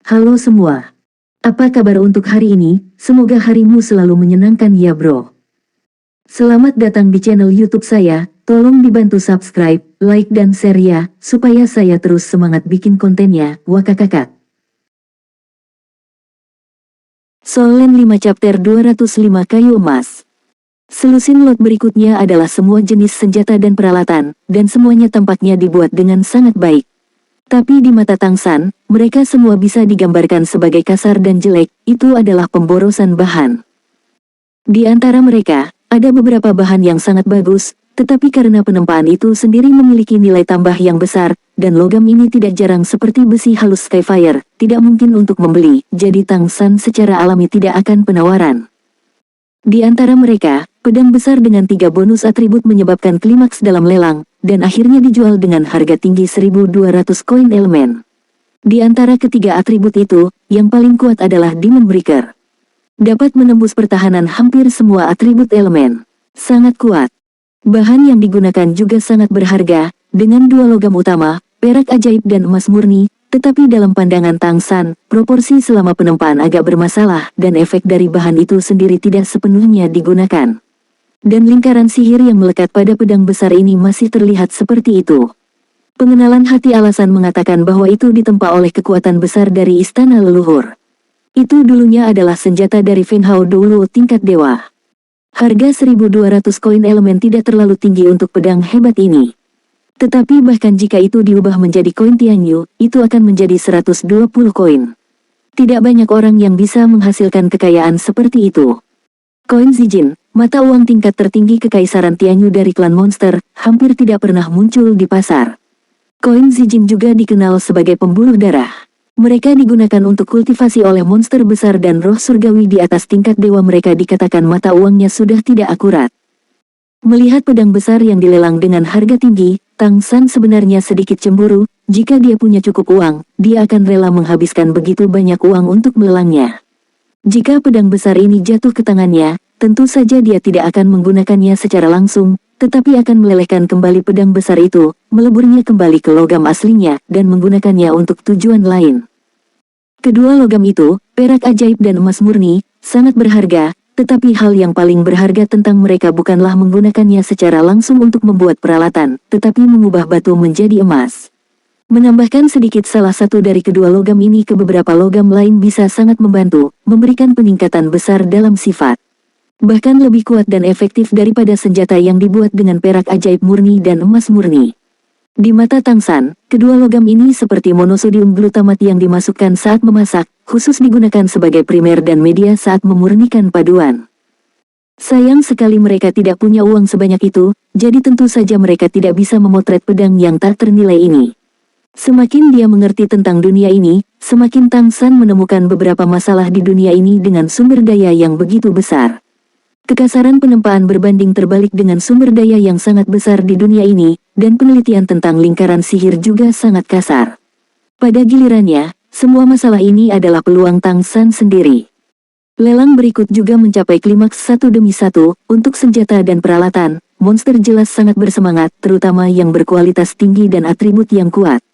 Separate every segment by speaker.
Speaker 1: Halo semua. Apa kabar untuk hari ini? Semoga harimu selalu menyenangkan ya bro. Selamat datang di channel YouTube saya. Tolong dibantu subscribe, like dan share ya, supaya saya terus semangat bikin kontennya. Wakakakak. Solen 5 chapter 205 kayu emas. Selusin lot berikutnya adalah semua jenis senjata dan peralatan, dan semuanya tampaknya dibuat dengan sangat baik. Tapi di mata Tang San, mereka semua bisa digambarkan sebagai kasar dan jelek, itu adalah pemborosan bahan. Di antara mereka, ada beberapa bahan yang sangat bagus, tetapi karena penempaan itu sendiri memiliki nilai tambah yang besar, dan logam ini tidak jarang seperti besi halus Skyfire, tidak mungkin untuk membeli, jadi Tang San secara alami tidak akan penawaran. Di antara mereka, pedang besar dengan 3 bonus atribut menyebabkan klimaks dalam lelang, dan akhirnya dijual dengan harga tinggi 1.200 koin elemen. Di antara ketiga atribut itu, yang paling kuat adalah Demon Breaker. Dapat menembus pertahanan hampir semua atribut elemen. Sangat kuat. Bahan yang digunakan juga sangat berharga, dengan 2 logam utama, perak ajaib dan emas murni, tetapi dalam pandangan Tang San, proporsi selama penempaan agak bermasalah dan efek dari bahan itu sendiri tidak sepenuhnya digunakan. Dan lingkaran sihir yang melekat pada pedang besar ini masih terlihat seperti itu. Pengenalan hati alasan mengatakan bahwa itu ditempa oleh kekuatan besar dari istana leluhur. Itu dulunya adalah senjata dari Fenhao dulu tingkat dewa. Harga 1.200 koin elemen tidak terlalu tinggi untuk pedang hebat ini. Tetapi bahkan jika itu diubah menjadi koin Tianyu, itu akan menjadi 120 koin. Tidak banyak orang yang bisa menghasilkan kekayaan seperti itu. Koin Zijin, mata uang tingkat tertinggi kekaisaran Tianyu dari klan monster, hampir tidak pernah muncul di pasar. Koin Zijin juga dikenal sebagai pembuluh darah. Mereka digunakan untuk kultivasi oleh monster besar dan roh surgawi di atas tingkat dewa, mereka dikatakan mata uangnya sudah tidak akurat. Melihat pedang besar yang dilelang dengan harga tinggi, Tang San sebenarnya sedikit cemburu. Jika dia punya cukup uang, dia akan rela menghabiskan begitu banyak uang untuk melelangnya. Jika pedang besar ini jatuh ke tangannya, tentu saja dia tidak akan menggunakannya secara langsung, tetapi akan melelehkan kembali pedang besar itu, meleburnya kembali ke logam aslinya, dan menggunakannya untuk tujuan lain. Kedua logam itu, perak ajaib dan emas murni, sangat berharga, tetapi hal yang paling berharga tentang mereka bukanlah menggunakannya secara langsung untuk membuat peralatan, tetapi mengubah batu menjadi emas. Menambahkan sedikit salah satu dari kedua logam ini ke beberapa logam lain bisa sangat membantu, memberikan peningkatan besar dalam sifat. Bahkan lebih kuat dan efektif daripada senjata yang dibuat dengan perak ajaib murni dan emas murni. Di mata Tang San, kedua logam ini seperti monosodium glutamat yang dimasukkan saat memasak, khusus digunakan sebagai primer dan media saat memurnikan paduan. Sayang sekali mereka tidak punya uang sebanyak itu, jadi tentu saja mereka tidak bisa memotret pedang yang tak ternilai ini. Semakin dia mengerti tentang dunia ini, semakin Tang San menemukan beberapa masalah di dunia ini dengan sumber daya yang begitu besar. Kekasaran penempaan berbanding terbalik dengan sumber daya yang sangat besar di dunia ini, dan penelitian tentang lingkaran sihir juga sangat kasar. Pada gilirannya, semua masalah ini adalah peluang Tang San sendiri. Lelang berikut juga mencapai klimaks satu demi satu, untuk senjata dan peralatan, monster jelas sangat bersemangat, terutama yang berkualitas tinggi dan atribut yang kuat.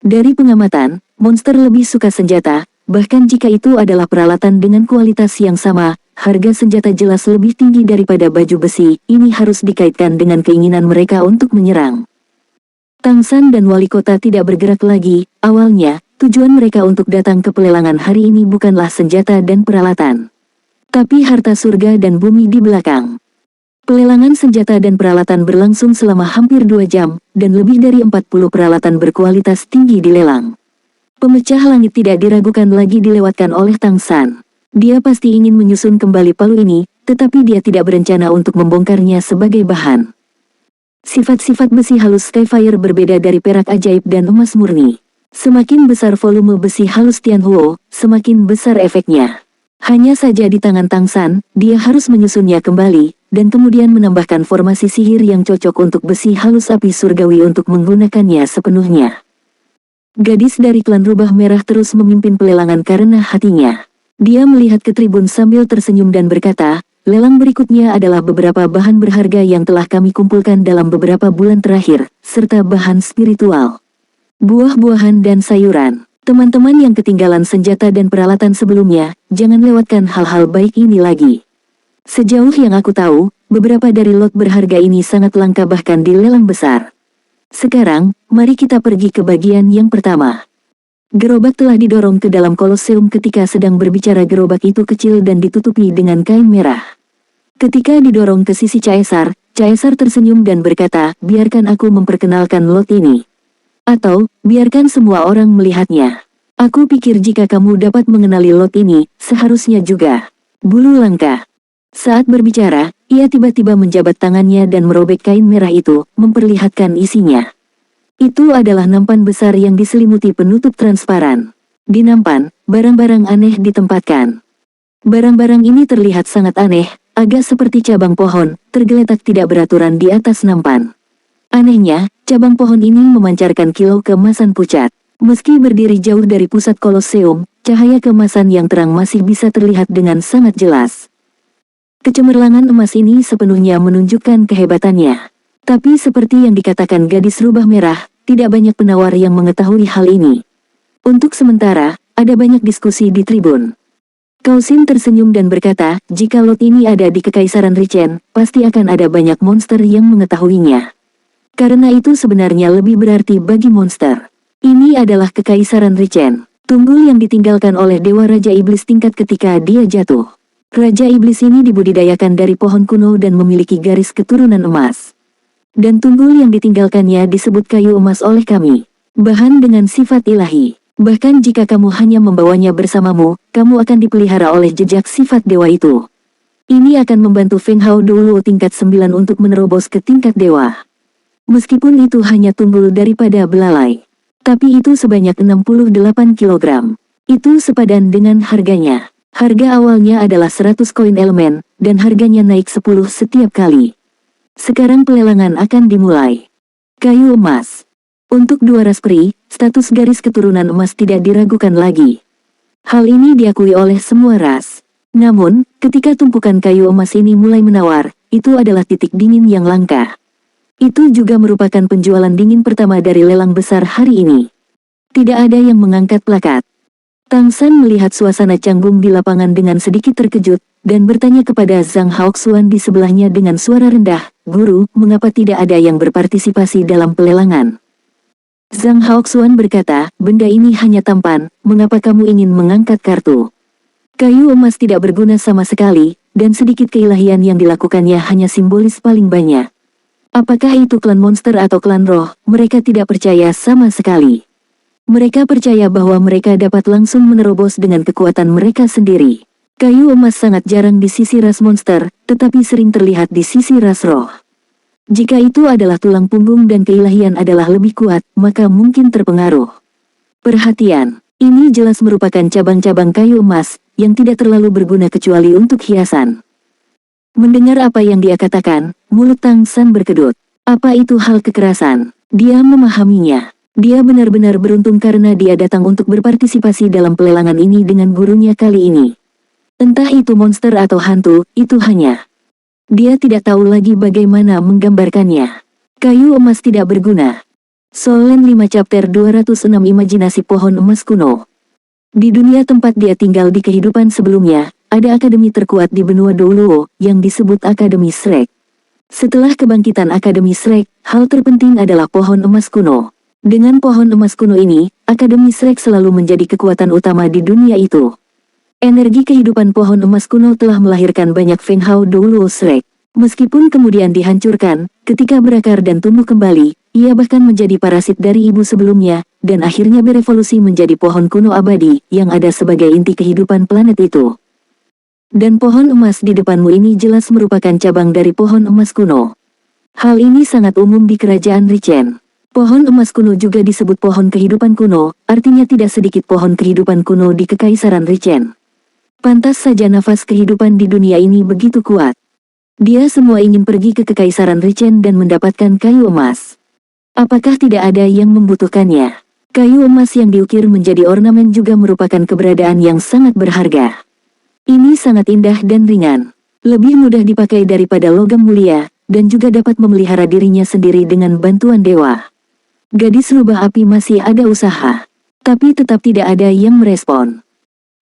Speaker 1: Dari pengamatan, monster lebih suka senjata, bahkan jika itu adalah peralatan dengan kualitas yang sama, harga senjata jelas lebih tinggi daripada baju besi, ini harus dikaitkan dengan keinginan mereka untuk menyerang. Tang San dan wali kota tidak bergerak lagi. Awalnya, tujuan mereka untuk datang ke pelelangan hari ini bukanlah senjata dan peralatan, tapi harta surga dan bumi di belakang. Pelelangan senjata dan peralatan berlangsung selama hampir 2 jam, dan lebih dari 40 peralatan berkualitas tinggi dilelang. Pemecah langit tidak diragukan lagi dilewatkan oleh Tang San. Dia pasti ingin menyusun kembali palu ini, tetapi dia tidak berencana untuk membongkarnya sebagai bahan. Sifat-sifat besi halus Skyfire berbeda dari perak ajaib dan emas murni. Semakin besar volume besi halus Tianhuo, semakin besar efeknya. Hanya saja di tangan Tang San, dia harus menyusunnya kembali, dan kemudian menambahkan formasi sihir yang cocok untuk besi halus api surgawi untuk menggunakannya sepenuhnya. Gadis dari klan rubah merah terus memimpin pelelangan karena hatinya. Dia melihat ke tribun sambil tersenyum dan berkata, lelang berikutnya adalah beberapa bahan berharga yang telah kami kumpulkan dalam beberapa bulan terakhir, serta bahan spiritual. Buah-buahan dan sayuran. Teman-teman yang ketinggalan senjata dan peralatan sebelumnya, jangan lewatkan hal-hal baik ini lagi. Sejauh yang aku tahu, beberapa dari lot berharga ini sangat langka bahkan di lelang besar. Sekarang, mari kita pergi ke bagian yang pertama. Gerobak telah didorong ke dalam koloseum ketika sedang berbicara. Gerobak itu kecil dan ditutupi dengan kain merah. Ketika didorong ke sisi Caesar, Caesar tersenyum dan berkata, biarkan aku memperkenalkan lot ini. Atau, biarkan semua orang melihatnya. Aku pikir jika kamu dapat mengenali lot ini, seharusnya juga. Bulu langka. Saat berbicara, ia tiba-tiba menjabat tangannya dan merobek kain merah itu, memperlihatkan isinya. Itu adalah nampan besar yang diselimuti penutup transparan. Di nampan, barang-barang aneh ditempatkan. Barang-barang ini terlihat sangat aneh, agak seperti cabang pohon, tergeletak tidak beraturan di atas nampan. Anehnya, cabang pohon ini memancarkan kilau keemasan pucat. Meski berdiri jauh dari pusat koloseum, cahaya keemasan yang terang masih bisa terlihat dengan sangat jelas. Kecemerlangan emas ini sepenuhnya menunjukkan kehebatannya. Tapi seperti yang dikatakan gadis rubah merah, tidak banyak penawar yang mengetahui hal ini. Untuk sementara, ada banyak diskusi di tribun. Kausin tersenyum dan berkata, jika lot ini ada di Kekaisaran Richen, pasti akan ada banyak monster yang mengetahuinya. Karena itu sebenarnya lebih berarti bagi monster. Ini adalah Kekaisaran Richen, tunggul yang ditinggalkan oleh Dewa Raja Iblis tingkat ketika dia jatuh. Raja Iblis ini dibudidayakan dari pohon kuno dan memiliki garis keturunan emas. Dan tunggul yang ditinggalkannya disebut kayu emas oleh kami. Bahan dengan sifat ilahi. Bahkan jika kamu hanya membawanya bersamamu, kamu akan dipelihara oleh jejak sifat dewa itu. Ini akan membantu Feng Hao Doulo tingkat 9 untuk menerobos ke tingkat dewa. Meskipun itu hanya tunggul daripada belalai. Tapi itu sebanyak 68 kg. Itu sepadan dengan harganya. Harga awalnya adalah 100 koin elemen, dan harganya naik 10 setiap kali. Sekarang pelelangan akan dimulai. Kayu emas. Untuk dua raspberry, status garis keturunan emas tidak diragukan lagi. Hal ini diakui oleh semua ras. Namun, ketika tumpukan kayu emas ini mulai menawar, itu adalah titik dingin yang langka. Itu juga merupakan penjualan dingin pertama dari lelang besar hari ini. Tidak ada yang mengangkat plakat. Tang San melihat suasana canggung di lapangan dengan sedikit terkejut, dan bertanya kepada Zhang Haoxuan di sebelahnya dengan suara rendah, "Guru, mengapa tidak ada yang berpartisipasi dalam pelelangan?" Zhang Haoxuan berkata, "Benda ini hanya tampan, mengapa kamu ingin mengangkat kartu?" Kayu emas tidak berguna sama sekali, dan sedikit keilahian yang dilakukannya hanya simbolis paling banyak. Apakah itu klan monster atau klan roh, mereka tidak percaya sama sekali. Mereka percaya bahwa mereka dapat langsung menerobos dengan kekuatan mereka sendiri. Kayu emas sangat jarang di sisi ras monster, tetapi sering terlihat di sisi ras roh. Jika itu adalah tulang punggung dan keilahian adalah lebih kuat, maka mungkin terpengaruh. Perhatian, ini jelas merupakan cabang-cabang kayu emas, yang tidak terlalu berguna kecuali untuk hiasan. Mendengar apa yang dia katakan, mulut Tang San berkedut. Apa itu hal kekerasan? Dia memahaminya. Dia benar-benar beruntung karena dia datang untuk berpartisipasi dalam pelelangan ini dengan gurunya kali ini. Entah itu monster atau hantu, itu hanya. Dia tidak tahu lagi bagaimana menggambarkannya. Kayu emas tidak berguna. Solen 5 Chapter 206 Imajinasi Pohon Emas Kuno. Di dunia tempat dia tinggal di kehidupan sebelumnya, ada akademi terkuat di benua Doulo, yang disebut Akademi Shrek. Setelah kebangkitan Akademi Shrek, hal terpenting adalah pohon emas kuno. Dengan pohon emas kuno ini, Akademi Shrek selalu menjadi kekuatan utama di dunia itu. Energi kehidupan pohon emas kuno telah melahirkan banyak Feng Hao Doulo Shrek. Meskipun kemudian dihancurkan, ketika berakar dan tumbuh kembali, ia bahkan menjadi parasit dari ibu sebelumnya, dan akhirnya berevolusi menjadi pohon kuno abadi, yang ada sebagai inti kehidupan planet itu. Dan pohon emas di depanmu ini jelas merupakan cabang dari pohon emas kuno. Hal ini sangat umum di kerajaan Richen. Pohon emas kuno juga disebut pohon kehidupan kuno, artinya tidak sedikit pohon kehidupan kuno di Kekaisaran Richen. Pantas saja nafas kehidupan di dunia ini begitu kuat. Dia semua ingin pergi ke Kekaisaran Richen dan mendapatkan kayu emas. Apakah tidak ada yang membutuhkannya? Kayu emas yang diukir menjadi ornamen juga merupakan keberadaan yang sangat berharga. Ini sangat indah dan ringan. Lebih mudah dipakai daripada logam mulia, dan juga dapat memelihara dirinya sendiri dengan bantuan dewa. Gadis rubah api masih ada usaha. Tapi tetap tidak ada yang merespon.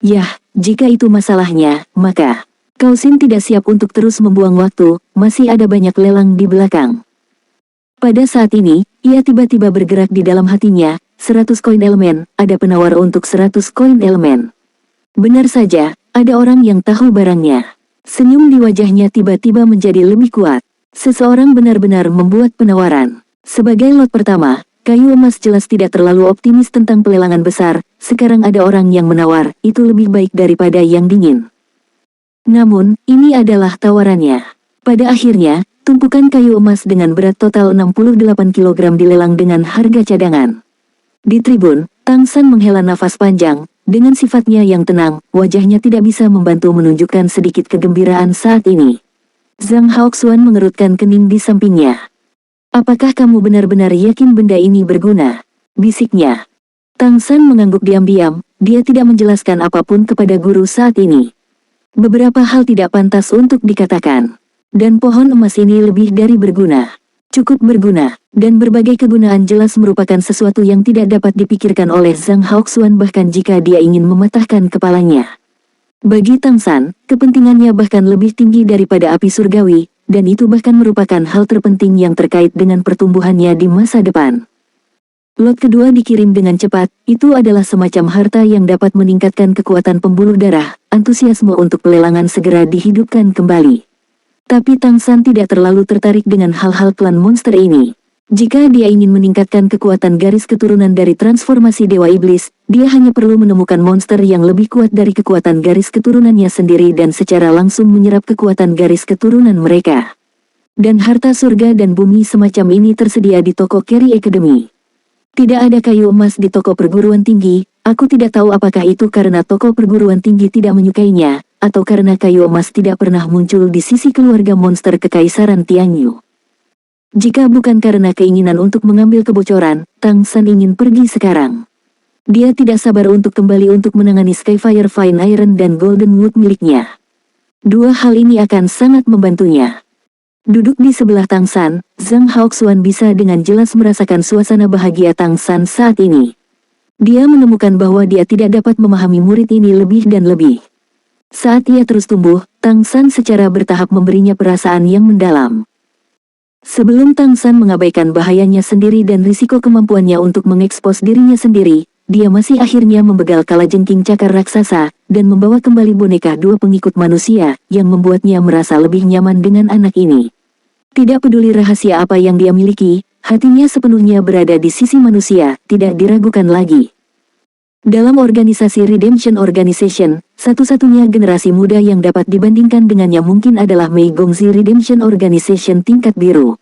Speaker 1: Yah, jika itu masalahnya, maka Kausin tidak siap untuk terus membuang waktu, masih ada banyak lelang di belakang. Pada saat ini, ia tiba-tiba bergerak di dalam hatinya, 100 koin elemen, ada penawar untuk 100 koin elemen. Benar saja, ada orang yang tahu barangnya. Senyum di wajahnya tiba-tiba menjadi lebih kuat. Seseorang benar-benar membuat penawaran. Sebagai lot pertama, kayu emas jelas tidak terlalu optimis tentang pelelangan besar, sekarang ada orang yang menawar, itu lebih baik daripada yang dingin. Namun, ini adalah tawarannya. Pada akhirnya, tumpukan kayu emas dengan berat total 68 kg dilelang dengan harga cadangan. Di tribun, Tang San menghela nafas panjang, dengan sifatnya yang tenang, wajahnya tidak bisa membantu menunjukkan sedikit kegembiraan saat ini. Zhang Haoxuan mengerutkan kening di sampingnya. Apakah kamu benar-benar yakin benda ini berguna? Bisiknya. Tang San mengangguk diam-diam, dia tidak menjelaskan apapun kepada guru saat ini. Beberapa hal tidak pantas untuk dikatakan. Dan pohon emas ini lebih dari berguna. Cukup berguna, dan berbagai kegunaan jelas merupakan sesuatu yang tidak dapat dipikirkan oleh Zhang Haoxuan bahkan jika dia ingin mematahkan kepalanya. Bagi Tang San, kepentingannya bahkan lebih tinggi daripada api surgawi, dan itu bahkan merupakan hal terpenting yang terkait dengan pertumbuhannya di masa depan. Lot kedua dikirim dengan cepat, itu adalah semacam harta yang dapat meningkatkan kekuatan pembuluh darah, antusiasme untuk pelelangan segera dihidupkan kembali. Tapi Tang San tidak terlalu tertarik dengan hal-hal klan monster ini. Jika dia ingin meningkatkan kekuatan garis keturunan dari transformasi Dewa Iblis, dia hanya perlu menemukan monster yang lebih kuat dari kekuatan garis keturunannya sendiri dan secara langsung menyerap kekuatan garis keturunan mereka. Dan harta surga dan bumi semacam ini tersedia di toko Carry Academy. Tidak ada kayu emas di toko perguruan tinggi, aku tidak tahu apakah itu karena toko perguruan tinggi tidak menyukainya, atau karena kayu emas tidak pernah muncul di sisi keluarga monster Kekaisaran Tianyu. Jika bukan karena keinginan untuk mengambil kebocoran, Tang San ingin pergi sekarang. Dia tidak sabar untuk kembali untuk menangani Skyfire Fine Iron dan Golden Wood miliknya. Dua hal ini akan sangat membantunya. Duduk di sebelah Tang San, Zhang Haoxuan bisa dengan jelas merasakan suasana bahagia Tang San saat ini. Dia menemukan bahwa dia tidak dapat memahami murid ini lebih dan lebih. Saat ia terus tumbuh, Tang San secara bertahap memberinya perasaan yang mendalam. Sebelum Tang San mengabaikan bahayanya sendiri dan risiko kemampuannya untuk mengekspos dirinya sendiri, dia masih akhirnya membegal kalajengking cakar raksasa, dan membawa kembali boneka dua pengikut manusia, yang membuatnya merasa lebih nyaman dengan anak ini. Tidak peduli rahasia apa yang dia miliki, hatinya sepenuhnya berada di sisi manusia, tidak diragukan lagi. Dalam organisasi Redemption Organization, satu-satunya generasi muda yang dapat dibandingkan dengannya mungkin adalah Mei Gongzi Redemption Organization tingkat biru.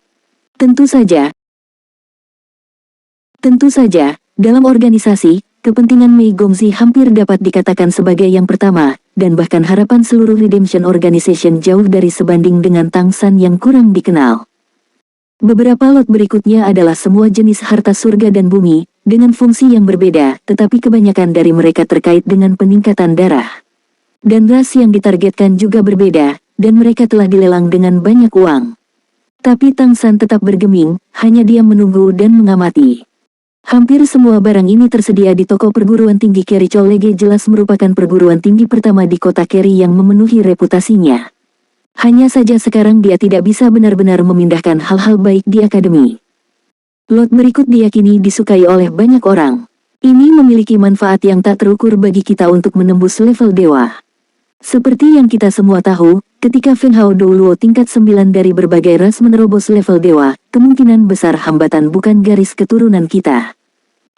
Speaker 1: Tentu saja, dalam organisasi, kepentingan Mei Gongzi hampir dapat dikatakan sebagai yang pertama, dan bahkan harapan seluruh Redemption Organization jauh dari sebanding dengan Tang San yang kurang dikenal. Beberapa lot berikutnya adalah semua jenis harta surga dan bumi, dengan fungsi yang berbeda, tetapi kebanyakan dari mereka terkait dengan peningkatan darah. Dan ras yang ditargetkan juga berbeda, dan mereka telah dilelang dengan banyak uang. Tapi Tang San tetap bergeming, hanya diam menunggu dan mengamati. Hampir semua barang ini tersedia di toko perguruan tinggi Carry College jelas merupakan perguruan tinggi pertama di kota Carry yang memenuhi reputasinya. Hanya saja sekarang dia tidak bisa benar-benar memindahkan hal-hal baik di akademi. Lot berikut diyakini disukai oleh banyak orang. Ini memiliki manfaat yang tak terukur bagi kita untuk menembus level dewa. Seperti yang kita semua tahu, ketika Feng Hao Douluo tingkat 9 dari berbagai ras menerobos level dewa, kemungkinan besar hambatan bukan garis keturunan kita.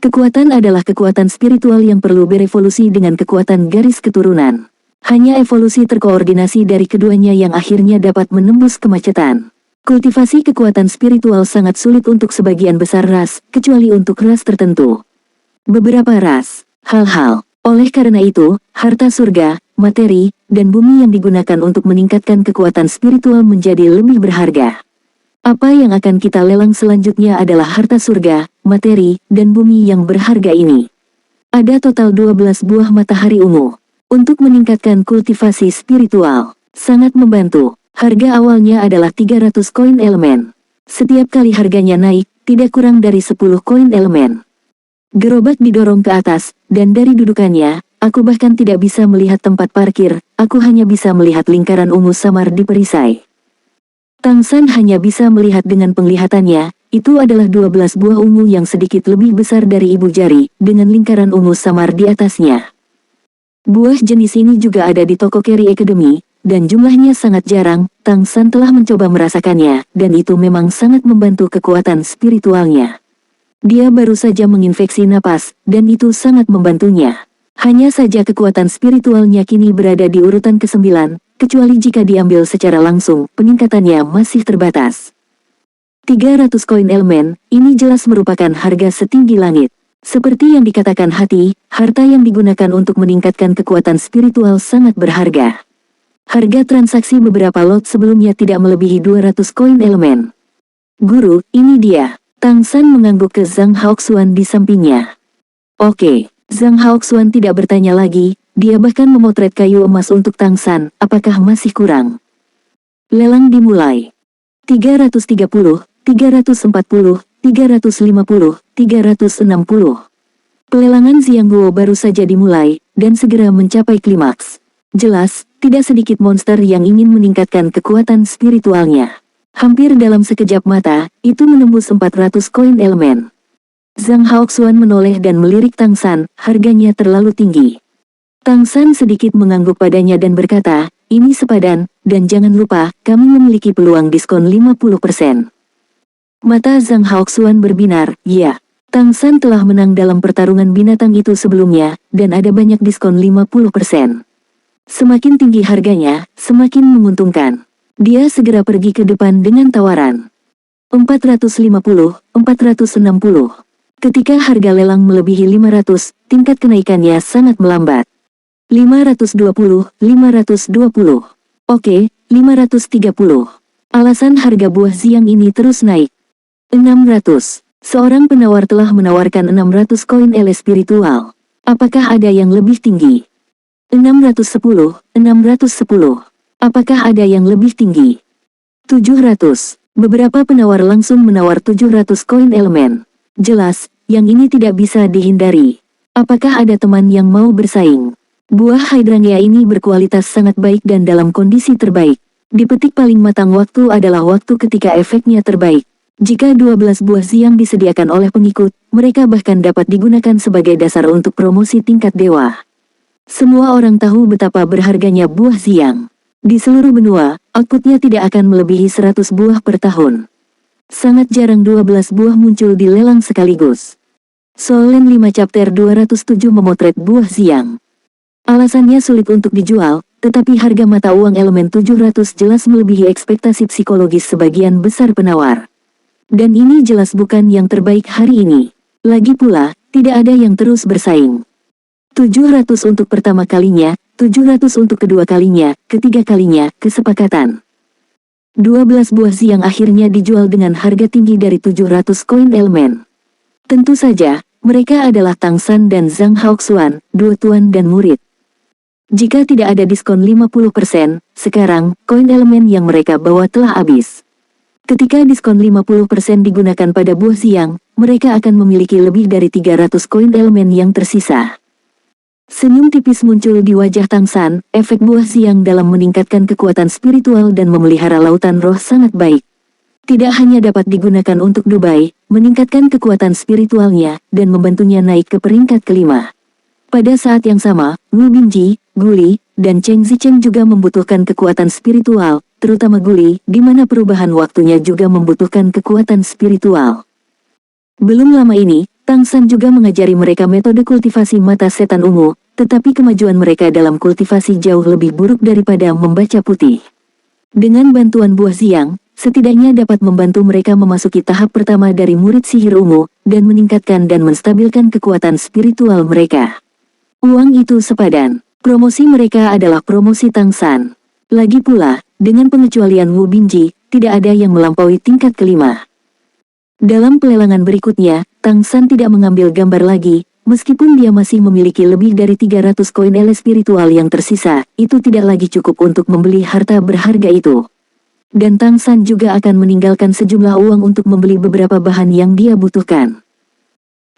Speaker 1: Kekuatan adalah kekuatan spiritual yang perlu berevolusi dengan kekuatan garis keturunan. Hanya evolusi terkoordinasi dari keduanya yang akhirnya dapat menembus kemacetan. Kultivasi kekuatan spiritual sangat sulit untuk sebagian besar ras, kecuali untuk ras tertentu. Beberapa ras, hal-hal. Oleh karena itu, harta surga, materi, dan bumi yang digunakan untuk meningkatkan kekuatan spiritual menjadi lebih berharga. Apa yang akan kita lelang selanjutnya adalah harta surga, materi, dan bumi yang berharga ini. Ada total 12 buah matahari ungu. Untuk meningkatkan kultivasi spiritual, sangat membantu. Harga awalnya adalah 300 koin elemen. Setiap kali harganya naik, tidak kurang dari 10 koin elemen. Gerobak didorong ke atas, dan dari dudukannya, aku bahkan tidak bisa melihat tempat parkir, aku hanya bisa melihat lingkaran ungu samar di perisai. Tang San hanya bisa melihat dengan penglihatannya, itu adalah 12 buah ungu yang sedikit lebih besar dari ibu jari, dengan lingkaran ungu samar di atasnya. Buah jenis ini juga ada di toko Carry Academy, dan jumlahnya sangat jarang. Tang San telah mencoba merasakannya, dan itu memang sangat membantu kekuatan spiritualnya. Dia baru saja menginfeksi napas, dan itu sangat membantunya. Hanya saja kekuatan spiritualnya kini berada di urutan ke-9, kecuali jika diambil secara langsung, peningkatannya masih terbatas. 300 koin elemen, ini jelas merupakan harga setinggi langit. Seperti yang dikatakan Hati, harta yang digunakan untuk meningkatkan kekuatan spiritual sangat berharga. Harga transaksi beberapa lot sebelumnya tidak melebihi 200 koin elemen. Guru, ini dia. Tang San mengangguk ke Zhang Haoxuan di sampingnya. Oke, Zhang Haoxuan tidak bertanya lagi, dia bahkan memotret kayu emas untuk Tang San, apakah masih kurang? Lelang dimulai. 330, 340, 350, 360. Pelelangan Xiangguo baru saja dimulai, dan segera mencapai klimaks. Jelas, tidak sedikit monster yang ingin meningkatkan kekuatan spiritualnya. Hampir dalam sekejap mata, itu menembus 400 koin elemen. Zhang Haoxuan menoleh dan melirik Tang San, harganya terlalu tinggi. Tang San sedikit mengangguk padanya dan berkata, ini sepadan, dan jangan lupa, kami memiliki peluang diskon 50%. Mata Zhang Haoxuan berbinar, ya. Tang San telah menang dalam pertarungan binatang itu sebelumnya, dan ada banyak diskon 50%. Semakin tinggi harganya, semakin menguntungkan. Dia segera pergi ke depan dengan tawaran. 450, 460. Ketika harga lelang melebihi 500, tingkat kenaikannya sangat melambat. 520, 520. Oke, 530. Alasan harga buah Xiang ini terus naik. 600. Seorang penawar telah menawarkan 600 koin ele spiritual. Apakah ada yang lebih tinggi? 610, 610. Apakah ada yang lebih tinggi? 700. Beberapa penawar langsung menawar 700 koin elemen. Jelas, yang ini tidak bisa dihindari. Apakah ada teman yang mau bersaing? Buah hydrangea ini berkualitas sangat baik dan dalam kondisi terbaik. Dipetik paling matang waktu adalah waktu ketika efeknya terbaik. Jika 12 buah Xiang disediakan oleh pengikut, mereka bahkan dapat digunakan sebagai dasar untuk promosi tingkat dewa. Semua orang tahu betapa berharganya buah Xiang. Di seluruh benua, outputnya tidak akan melebihi 100 buah per tahun. Sangat jarang 12 buah muncul di lelang sekaligus. Solen 5 chapter 207 memotret buah Xiang. Alasannya sulit untuk dijual, tetapi harga mata uang elemen 700 jelas melebihi ekspektasi psikologis sebagian besar penawar. Dan ini jelas bukan yang terbaik hari ini. Lagi pula, tidak ada yang terus bersaing. 700 untuk pertama kalinya, 700 untuk kedua kalinya, ketiga kalinya, kesepakatan. 12 buah Xiang akhirnya dijual dengan harga tinggi dari 700 koin elemen. Tentu saja, mereka adalah Tang San dan Zhang Haoxuan, dua tuan dan murid. Jika tidak ada diskon 50%, sekarang, koin elemen yang mereka bawa telah habis. Ketika diskon 50% digunakan pada buah Xiang, mereka akan memiliki lebih dari 300 koin elemen yang tersisa. Senyum tipis muncul di wajah Tang San, efek buah Xiang dalam meningkatkan kekuatan spiritual dan memelihara lautan roh sangat baik. Tidak hanya dapat digunakan untuk Dubai, meningkatkan kekuatan spiritualnya, dan membantunya naik ke peringkat kelima. Pada saat yang sama, Wu Binji, Guli, dan Cheng Zicheng juga membutuhkan kekuatan spiritual, terutama Guli, di mana perubahan waktunya juga membutuhkan kekuatan spiritual. Belum lama ini, Tang San juga mengajari mereka metode kultivasi mata setan ungu, tetapi kemajuan mereka dalam kultivasi jauh lebih buruk daripada membaca putih. Dengan bantuan buah Xiang, setidaknya dapat membantu mereka memasuki tahap pertama dari murid sihir ungu, dan meningkatkan dan menstabilkan kekuatan spiritual mereka. Uang itu sepadan. Promosi mereka adalah promosi Tang San. Lagi pula, dengan pengecualian Wu Binji, tidak ada yang melampaui tingkat kelima. Dalam pelelangan berikutnya, Tang San tidak mengambil gambar lagi, meskipun dia masih memiliki lebih dari 300 koin ele spiritual yang tersisa, itu tidak lagi cukup untuk membeli harta berharga itu. Dan Tang San juga akan meninggalkan sejumlah uang untuk membeli beberapa bahan yang dia butuhkan.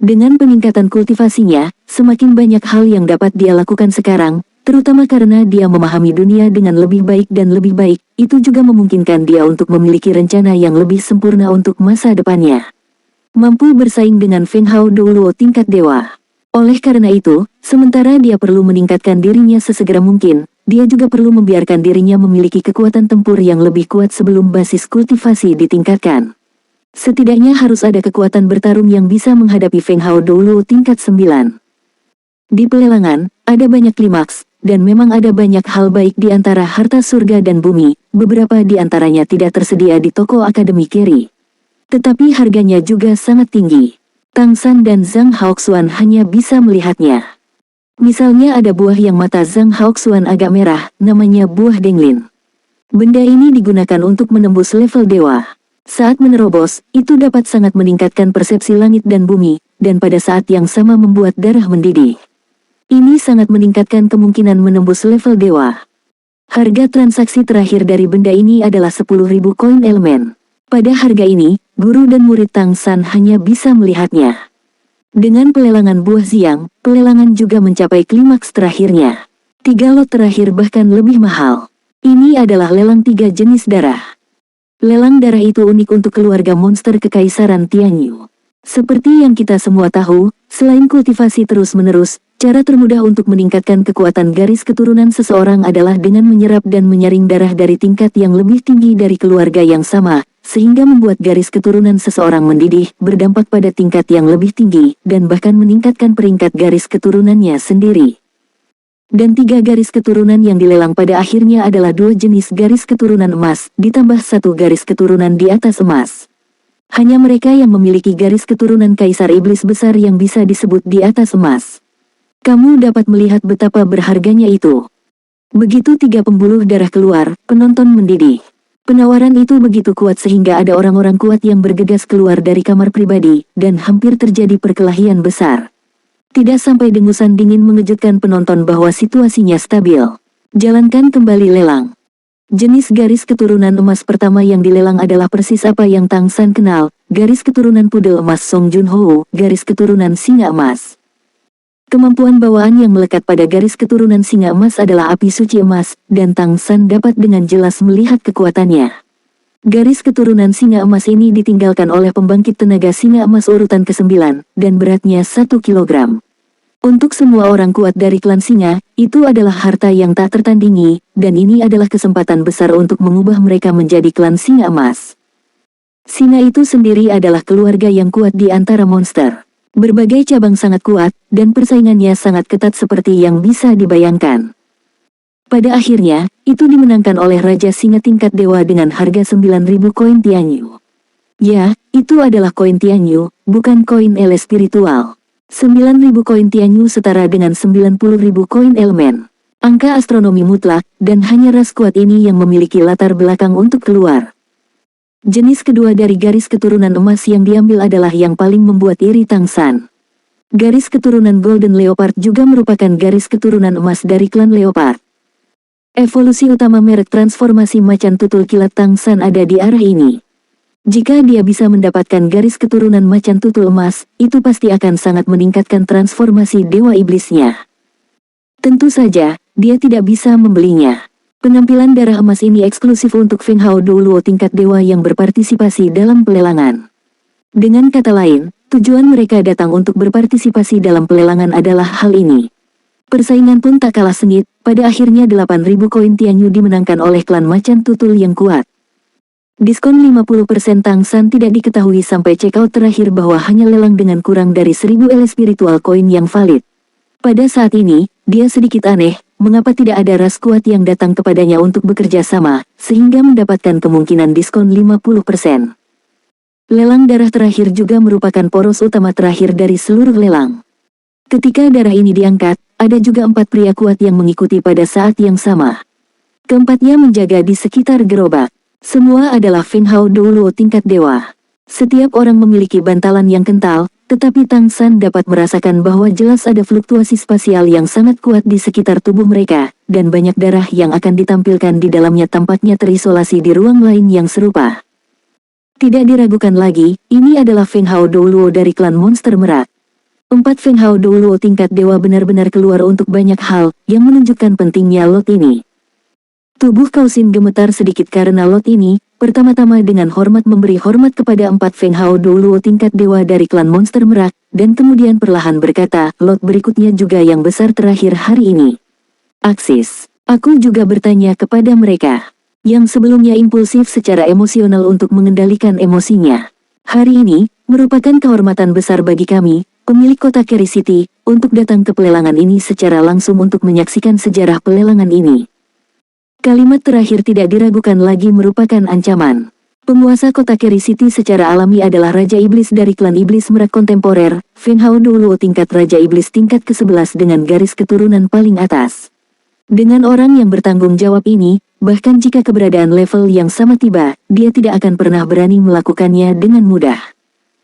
Speaker 1: Dengan peningkatan kultivasinya, semakin banyak hal yang dapat dia lakukan sekarang, terutama karena dia memahami dunia dengan lebih baik dan lebih baik, itu juga memungkinkan dia untuk memiliki rencana yang lebih sempurna untuk masa depannya. Mampu bersaing dengan Feng Hao Douluo tingkat dewa. Oleh karena itu, sementara dia perlu meningkatkan dirinya sesegera mungkin, dia juga perlu membiarkan dirinya memiliki kekuatan tempur yang lebih kuat sebelum basis kultivasi ditingkatkan. Setidaknya harus ada kekuatan bertarung yang bisa menghadapi Feng Hao Douluo tingkat 9. Di pelelangan, ada banyak klimaks, dan memang ada banyak hal baik di antara harta surga dan bumi, beberapa di antaranya tidak tersedia di toko Akademi Keri. Tetapi harganya juga sangat tinggi. Tang San dan Zhang Haoxuan hanya bisa melihatnya. Misalnya ada buah yang mata Zhang Haoxuan agak merah, namanya buah Denglin. Benda ini digunakan untuk menembus level dewa. Saat menerobos, itu dapat sangat meningkatkan persepsi langit dan bumi, dan pada saat yang sama membuat darah mendidih. Ini sangat meningkatkan kemungkinan menembus level dewa. Harga transaksi terakhir dari benda ini adalah 10.000 koin elemen. Pada harga ini, guru dan murid Tang San hanya bisa melihatnya. Dengan pelelangan buah Xiang, pelelangan juga mencapai klimaks terakhirnya. 3 lot terakhir bahkan lebih mahal. Ini adalah lelang 3 jenis darah. Lelang darah itu unik untuk keluarga monster Kekaisaran Tianyu. Seperti yang kita semua tahu, selain kultivasi terus-menerus, cara termudah untuk meningkatkan kekuatan garis keturunan seseorang adalah dengan menyerap dan menyaring darah dari tingkat yang lebih tinggi dari keluarga yang sama, sehingga membuat garis keturunan seseorang mendidih, berdampak pada tingkat yang lebih tinggi, dan bahkan meningkatkan peringkat garis keturunannya sendiri. Dan 3 garis keturunan yang dilelang pada akhirnya adalah 2 jenis garis keturunan emas, ditambah 1 garis keturunan di atas emas. Hanya mereka yang memiliki garis keturunan Kaisar Iblis besar yang bisa disebut di atas emas. Kamu dapat melihat betapa berharganya itu. Begitu 3 pembuluh darah keluar, penonton mendidih. Penawaran itu begitu kuat sehingga ada orang-orang kuat yang bergegas keluar dari kamar pribadi, dan hampir terjadi perkelahian besar. Tidak sampai dengusan dingin mengejutkan penonton bahwa situasinya stabil. Jalankan kembali lelang. Jenis garis keturunan emas pertama yang dilelang adalah persis apa yang Tang San kenal, garis keturunan pudel emas Song Junhou, garis keturunan singa emas. Kemampuan bawaan yang melekat pada garis keturunan singa emas adalah api suci emas, dan Tang San dapat dengan jelas melihat kekuatannya. Garis keturunan singa emas ini ditinggalkan oleh pembangkit tenaga singa emas urutan ke-9, dan beratnya 1 kilogram. Untuk semua orang kuat dari klan singa, itu adalah harta yang tak tertandingi, dan ini adalah kesempatan besar untuk mengubah mereka menjadi klan singa emas. Singa itu sendiri adalah keluarga yang kuat di antara monster. Berbagai cabang sangat kuat, dan persaingannya sangat ketat seperti yang bisa dibayangkan. Pada akhirnya, itu dimenangkan oleh Raja Singa tingkat dewa dengan harga 9.000 koin Tianyu. Ya, itu adalah koin Tianyu, bukan koin ele spiritual. 9.000 koin Tianyu setara dengan 90.000 koin elemen. Angka astronomi mutlak, dan hanya ras kuat ini yang memiliki latar belakang untuk keluar. Jenis kedua dari garis keturunan emas yang diambil adalah yang paling membuat iri Tang San. Garis keturunan Golden Leopard juga merupakan garis keturunan emas dari klan Leopard. Evolusi utama merek transformasi macan tutul kilat Tang San ada di arah ini. Jika dia bisa mendapatkan garis keturunan macan tutul emas, itu pasti akan sangat meningkatkan transformasi dewa iblisnya. Tentu saja, dia tidak bisa membelinya. Penampilan darah emas ini eksklusif untuk Feng Hao Douluo tingkat dewa yang berpartisipasi dalam pelelangan. Dengan kata lain, tujuan mereka datang untuk berpartisipasi dalam pelelangan adalah hal ini. Persaingan pun tak kalah sengit, pada akhirnya 8.000 koin Tianyu dimenangkan oleh klan macan tutul yang kuat. Diskon 50% Tang San tidak diketahui sampai checkout terakhir bahwa hanya lelang dengan kurang dari 1.000 ele spiritual koin yang valid. Pada saat ini, dia sedikit aneh, mengapa tidak ada ras kuat yang datang kepadanya untuk bekerja sama, sehingga mendapatkan kemungkinan diskon 50%. Lelang darah terakhir juga merupakan poros utama terakhir dari seluruh lelang. Ketika darah ini diangkat, ada juga 4 pria kuat yang mengikuti pada saat yang sama. Keempatnya menjaga di sekitar gerobak. Semua adalah Feng Hao Douluo tingkat dewa. Setiap orang memiliki bantalan yang kental, tetapi Tang San dapat merasakan bahwa jelas ada fluktuasi spasial yang sangat kuat di sekitar tubuh mereka, dan banyak darah yang akan ditampilkan di dalamnya tampaknya terisolasi di ruang lain yang serupa. Tidak diragukan lagi, ini adalah Feng Hao Douluo dari klan monster merak. Empat Feng Hao Doulo tingkat dewa benar-benar keluar untuk banyak hal, yang menunjukkan pentingnya lot ini. Tubuh Kausin gemetar sedikit karena lot ini, pertama-tama dengan hormat memberi hormat kepada empat Feng Hao Doulo tingkat dewa dari klan monster merak, dan kemudian perlahan berkata, lot berikutnya juga yang besar terakhir hari ini. Aksis. Aku juga bertanya kepada mereka, yang sebelumnya impulsif secara emosional untuk mengendalikan emosinya. Hari ini, merupakan kehormatan besar bagi kami, pemilik kota Kerry City, untuk datang ke pelelangan ini secara langsung untuk menyaksikan sejarah pelelangan ini. Kalimat terakhir tidak diragukan lagi merupakan ancaman. Penguasa kota Kerry City secara alami adalah Raja Iblis dari klan Iblis Merak kontemporer, Feng Hao Doulo tingkat Raja Iblis tingkat ke-11 dengan garis keturunan paling atas. Dengan orang yang bertanggung jawab ini, bahkan jika keberadaan level yang sama tiba, dia tidak akan pernah berani melakukannya dengan mudah.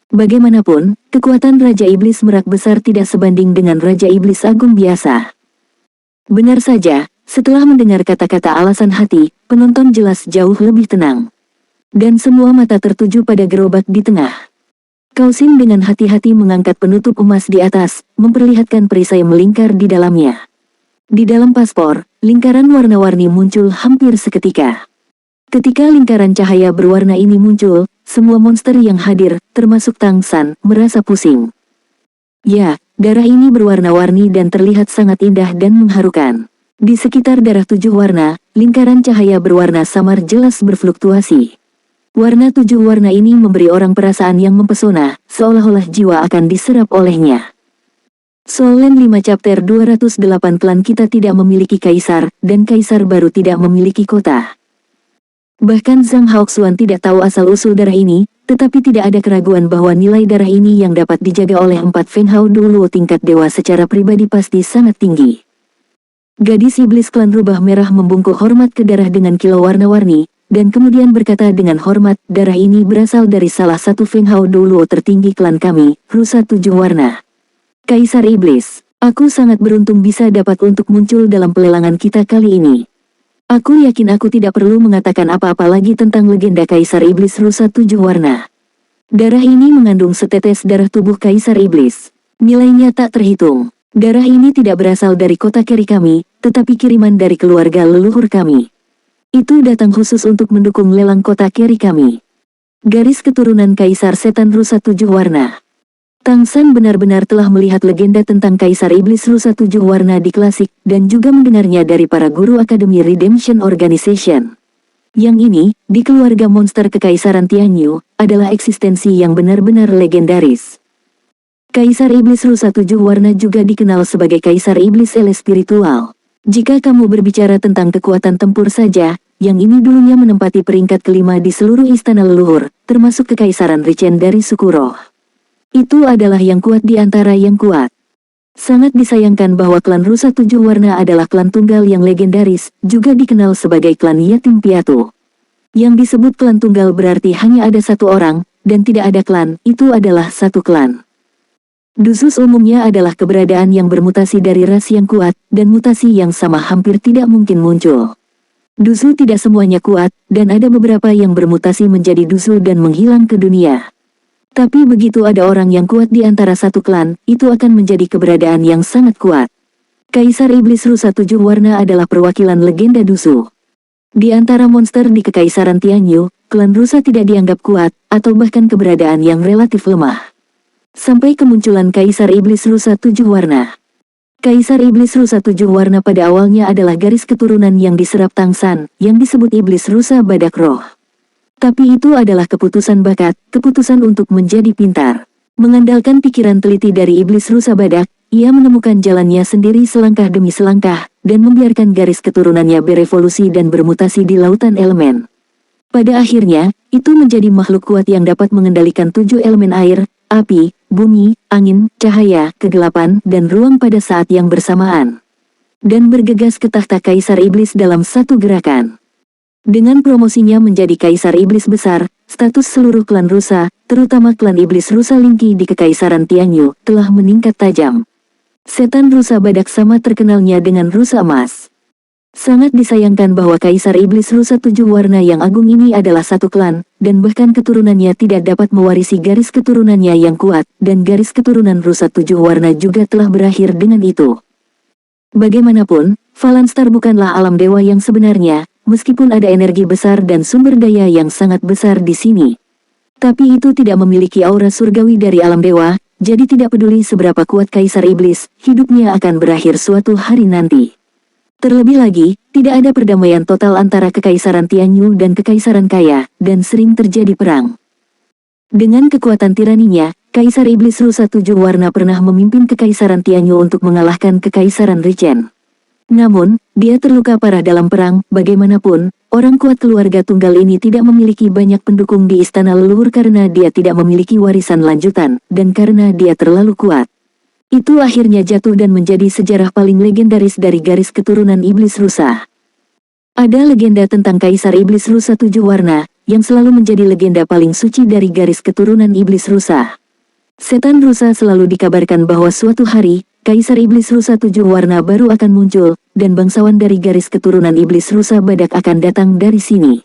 Speaker 1: Bagaimanapun, kekuatan Raja Iblis Merak besar tidak sebanding dengan Raja Iblis Agung biasa. Benar saja, setelah mendengar kata-kata alasan hati, penonton jelas jauh lebih tenang. Dan semua mata tertuju pada gerobak di tengah. Kausin dengan hati-hati mengangkat penutup emas di atas, memperlihatkan perisai melingkar di dalamnya. Di dalam paspor, lingkaran warna-warni muncul hampir seketika. Ketika lingkaran cahaya berwarna ini muncul, semua monster yang hadir, termasuk Tang San, merasa pusing. Ya, darah ini berwarna-warni dan terlihat sangat indah dan mengharukan. Di sekitar darah 7 warna, lingkaran cahaya berwarna samar jelas berfluktuasi. Warna 7 warna ini memberi orang perasaan yang mempesona, seolah-olah jiwa akan diserap olehnya. Soul Land 5 Chapter 208 Klan kita tidak memiliki kaisar, dan kaisar baru tidak memiliki kota. Bahkan Zhang Haoxuan tidak tahu asal-usul darah ini, tetapi tidak ada keraguan bahwa nilai darah ini yang dapat dijaga oleh empat Feng Hao Doulo tingkat dewa secara pribadi pasti sangat tinggi. Gadis iblis klan rubah merah membungkuk hormat ke darah dengan kilau warna-warni, dan kemudian berkata dengan hormat, darah ini berasal dari salah satu Feng Hao Doulo tertinggi klan kami, rusa 7 warna. Kaisar Iblis, aku sangat beruntung bisa dapat untuk muncul dalam pelelangan kita kali ini. Aku yakin aku tidak perlu mengatakan apa-apa lagi tentang legenda Kaisar Iblis rusa 7 warna. Darah ini mengandung setetes darah tubuh Kaisar Iblis. Nilainya tak terhitung. Darah ini tidak berasal dari kota Kerry kami, tetapi kiriman dari keluarga leluhur kami. Itu datang khusus untuk mendukung lelang kota Kerry kami. Garis keturunan Kaisar Setan rusa 7 warna. Tang San benar-benar telah melihat legenda tentang Kaisar Iblis rusa 7 warna di klasik, dan juga mendengarnya dari para guru Akademi Redemption Organization. Yang ini, di keluarga monster Kekaisaran Tianyu, adalah eksistensi yang benar-benar legendaris. Kaisar Iblis rusa 7 warna juga dikenal sebagai Kaisar Iblis Ele Spiritual. Jika kamu berbicara tentang kekuatan tempur saja, yang ini dulunya menempati peringkat kelima di seluruh istana leluhur, termasuk Kekaisaran Richen dari suku Roh. Itu adalah yang kuat di antara yang kuat. Sangat disayangkan bahwa klan rusa 7 warna adalah klan tunggal yang legendaris, juga dikenal sebagai klan yatim piatu. Yang disebut klan tunggal berarti hanya ada satu orang, dan tidak ada klan, itu adalah satu klan. Dusus umumnya adalah keberadaan yang bermutasi dari ras yang kuat, dan mutasi yang sama hampir tidak mungkin muncul. Dusu tidak semuanya kuat, dan ada beberapa yang bermutasi menjadi dusu dan menghilang ke dunia. Tapi begitu ada orang yang kuat di antara satu klan, itu akan menjadi keberadaan yang sangat kuat. Kaisar Iblis rusa 7 warna adalah perwakilan legenda dusu. Di antara monster di Kekaisaran Tianyu, klan rusa tidak dianggap kuat, atau bahkan keberadaan yang relatif lemah. Sampai kemunculan Kaisar Iblis rusa 7 warna. Kaisar Iblis rusa 7 warna pada awalnya adalah garis keturunan yang diserap Tang San, yang disebut Iblis rusa badak roh. Tapi itu adalah keputusan bakat, keputusan untuk menjadi pintar. Mengandalkan pikiran teliti dari Iblis rusa badak, ia menemukan jalannya sendiri selangkah demi selangkah, dan membiarkan garis keturunannya berevolusi dan bermutasi di lautan elemen. Pada akhirnya, itu menjadi makhluk kuat yang dapat mengendalikan 7 elemen air, api, bumi, angin, cahaya, kegelapan, dan ruang pada saat yang bersamaan. Dan bergegas ke tahta Kaisar Iblis dalam satu gerakan. Dengan promosinya menjadi Kaisar Iblis besar, status seluruh klan rusa, terutama klan Iblis rusa Lingqi di Kekaisaran Tianyu, telah meningkat tajam. Setan rusa badak sama terkenalnya dengan rusa emas. Sangat disayangkan bahwa Kaisar Iblis Rusa Tujuh Warna yang agung ini adalah satu klan, dan bahkan keturunannya tidak dapat mewarisi garis keturunannya yang kuat, dan garis keturunan Rusa Tujuh Warna juga telah berakhir dengan itu. Bagaimanapun, Valanstar bukanlah alam dewa yang sebenarnya, meskipun ada energi besar dan sumber daya yang sangat besar di sini. Tapi itu tidak memiliki aura surgawi dari alam dewa, jadi tidak peduli seberapa kuat Kaisar Iblis, hidupnya akan berakhir suatu hari nanti. Terlebih lagi, tidak ada perdamaian total antara Kekaisaran Tianyu dan Kekaisaran Kaya, dan sering terjadi perang. Dengan kekuatan tiraninya, Kaisar Iblis Rusa Tujuh Warna pernah memimpin Kekaisaran Tianyu untuk mengalahkan Kekaisaran Richen. Namun, dia terluka parah dalam perang. Bagaimanapun, orang kuat keluarga tunggal ini tidak memiliki banyak pendukung di istana leluhur karena dia tidak memiliki warisan lanjutan, dan karena dia terlalu kuat. Itu akhirnya jatuh dan menjadi sejarah paling legendaris dari garis keturunan Iblis Rusa. Ada legenda tentang Kaisar Iblis Rusa Tujuh Warna, yang selalu menjadi legenda paling suci dari garis keturunan Iblis Rusa. Setan Rusa selalu dikabarkan bahwa suatu hari, Kaisar Iblis Rusa Tujuh Warna baru akan muncul, dan bangsawan dari garis keturunan Iblis Rusa Badak akan datang dari sini.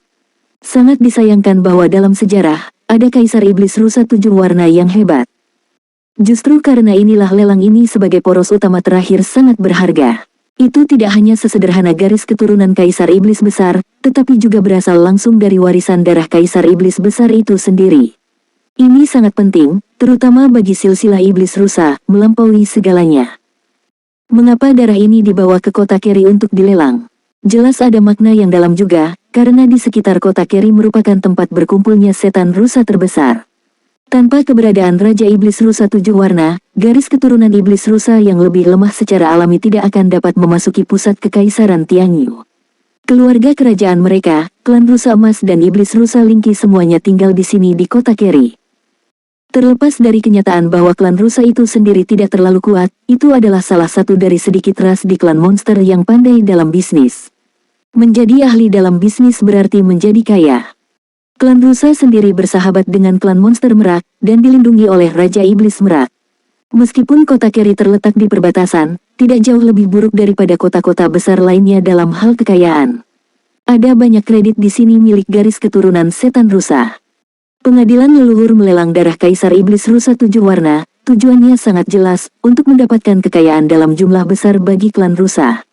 Speaker 1: Sangat disayangkan bahwa dalam sejarah, ada Kaisar Iblis Rusa Tujuh Warna yang hebat. Justru karena inilah lelang ini sebagai poros utama terakhir sangat berharga. Itu tidak hanya sesederhana garis keturunan Kaisar Iblis Besar, tetapi juga berasal langsung dari warisan darah Kaisar Iblis Besar itu sendiri. Ini sangat penting, terutama bagi silsilah Iblis Rusa, melampaui segalanya. Mengapa darah ini dibawa ke kota Keri untuk dilelang? Jelas ada makna yang dalam juga, karena di sekitar kota Keri merupakan tempat berkumpulnya setan Rusa terbesar. Tanpa keberadaan Raja Iblis Rusa Tujuh Warna, garis keturunan Iblis Rusa yang lebih lemah secara alami tidak akan dapat memasuki pusat Kekaisaran Tianyu. Keluarga kerajaan mereka, klan Rusa Emas dan Iblis Rusa Lingki semuanya tinggal di sini di kota Keri. Terlepas dari kenyataan bahwa klan Rusa itu sendiri tidak terlalu kuat, itu adalah salah satu dari sedikit ras di klan monster yang pandai dalam bisnis. Menjadi ahli dalam bisnis berarti menjadi kaya. Klan Rusa sendiri bersahabat dengan klan monster Merak, dan dilindungi oleh Raja Iblis Merak. Meskipun kota Keri terletak di perbatasan, tidak jauh lebih buruk daripada kota-kota besar lainnya dalam hal kekayaan. Ada banyak kredit di sini milik garis keturunan setan Rusa. Pengadilan leluhur melelang darah Kaisar Iblis Rusa Tujuh Warna, tujuannya sangat jelas, untuk mendapatkan kekayaan dalam jumlah besar bagi klan Rusa.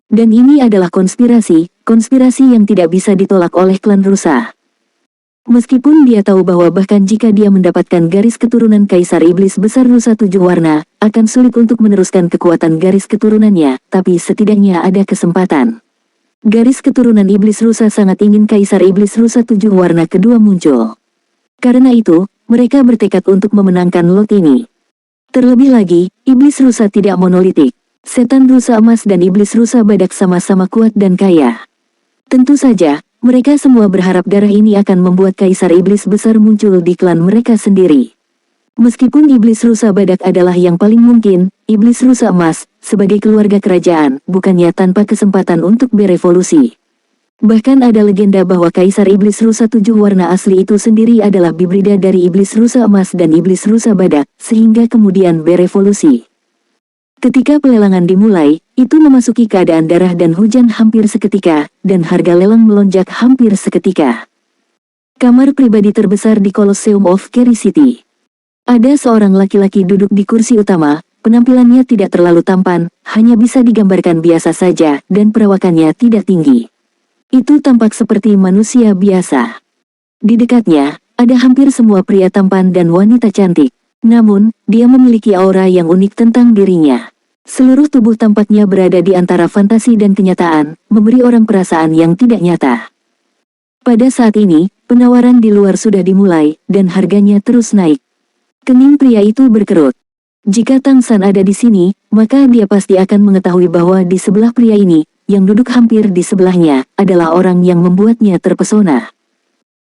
Speaker 1: Dan ini adalah konspirasi yang tidak bisa ditolak oleh klan Rusa. Meskipun dia tahu bahwa bahkan jika dia mendapatkan garis keturunan Kaisar Iblis Besar Rusa Tujuh Warna, akan sulit untuk meneruskan kekuatan garis keturunannya, tapi setidaknya ada kesempatan. Garis keturunan Iblis Rusa sangat ingin Kaisar Iblis Rusa Tujuh Warna kedua muncul. Karena itu, mereka bertekad untuk memenangkan lot ini. Terlebih lagi, Iblis Rusa tidak monolitik. Setan Rusa Emas dan Iblis Rusa Badak sama-sama kuat dan kaya. Tentu saja, mereka semua berharap darah ini akan membuat Kaisar Iblis Besar muncul di klan mereka sendiri. Meskipun Iblis Rusa Badak adalah yang paling mungkin, Iblis Rusa Emas, sebagai keluarga kerajaan, bukannya tanpa kesempatan untuk berevolusi. Bahkan ada legenda bahwa Kaisar Iblis Rusa Tujuh Warna asli itu sendiri adalah hibrida dari Iblis Rusa Emas dan Iblis Rusa Badak, sehingga kemudian berevolusi. Ketika pelelangan dimulai, itu memasuki keadaan darah dan hujan hampir seketika, dan harga lelang melonjak hampir seketika. Kamar pribadi terbesar di Colosseum of Keri City. Ada seorang laki-laki duduk di kursi utama, penampilannya tidak terlalu tampan, hanya bisa digambarkan biasa saja, dan perawakannya tidak tinggi. Itu tampak seperti manusia biasa. Di dekatnya, ada hampir semua pria tampan dan wanita cantik. Namun, dia memiliki aura yang unik tentang dirinya. Seluruh tubuh tampaknya berada di antara fantasi dan kenyataan, memberi orang perasaan yang tidak nyata. Pada saat ini, penawaran di luar sudah dimulai, dan harganya terus naik. Kening pria itu berkerut. Jika Tang San ada di sini, maka dia pasti akan mengetahui bahwa di sebelah pria ini, yang duduk hampir di sebelahnya, adalah orang yang membuatnya terpesona.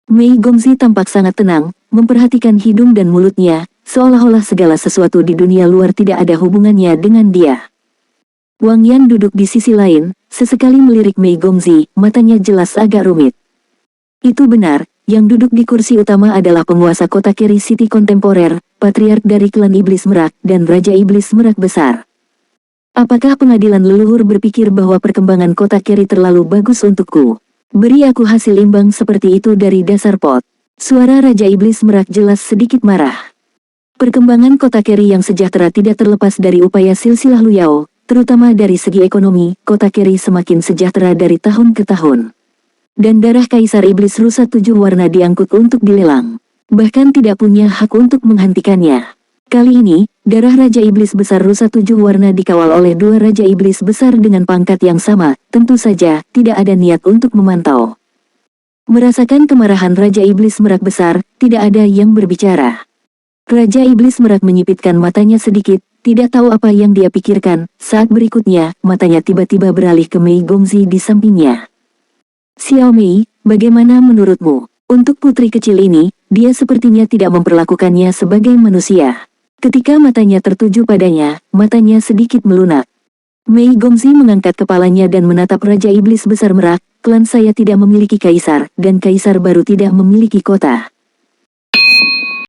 Speaker 1: Mei Gongzi tampak sangat tenang, memperhatikan hidung dan mulutnya, seolah-olah segala sesuatu di dunia luar tidak ada hubungannya dengan dia. Wang Yan duduk di sisi lain, sesekali melirik Mei Gongzi, matanya jelas agak rumit. Itu benar, yang duduk di kursi utama adalah penguasa kota Keri City kontemporer, patriark dari klan Iblis Merak, dan Raja Iblis Merak Besar. Apakah pengadilan leluhur berpikir bahwa perkembangan kota Keri terlalu bagus untukku? Beri aku hasil imbang seperti itu dari dasar pot. Suara Raja Iblis Merak jelas sedikit marah. Perkembangan kota Keri yang sejahtera tidak terlepas dari upaya silsilah Luyao, terutama dari segi ekonomi. Kota Keri semakin sejahtera dari tahun ke tahun. Dan darah Kaisar Iblis Rusa 7 warna diangkut untuk dilelang. Bahkan tidak punya hak untuk menghentikannya. Kali ini, darah Raja Iblis Besar Rusa 7 warna dikawal oleh 2 Raja Iblis Besar dengan pangkat yang sama. Tentu saja, tidak ada niat untuk memantau. Merasakan kemarahan Raja Iblis Merak Besar, tidak ada yang berbicara. Raja Iblis Merak menyipitkan matanya sedikit, tidak tahu apa yang dia pikirkan. Saat berikutnya, matanya tiba-tiba beralih ke Mei Gongzi di sampingnya. Xiao Mei, bagaimana menurutmu? Untuk putri kecil ini, dia sepertinya tidak memperlakukannya sebagai manusia. Ketika matanya tertuju padanya, matanya sedikit melunak. Mei Gongzi mengangkat kepalanya dan menatap Raja Iblis Besar Merak. Klan saya tidak memiliki kaisar, dan kaisar baru tidak memiliki kota.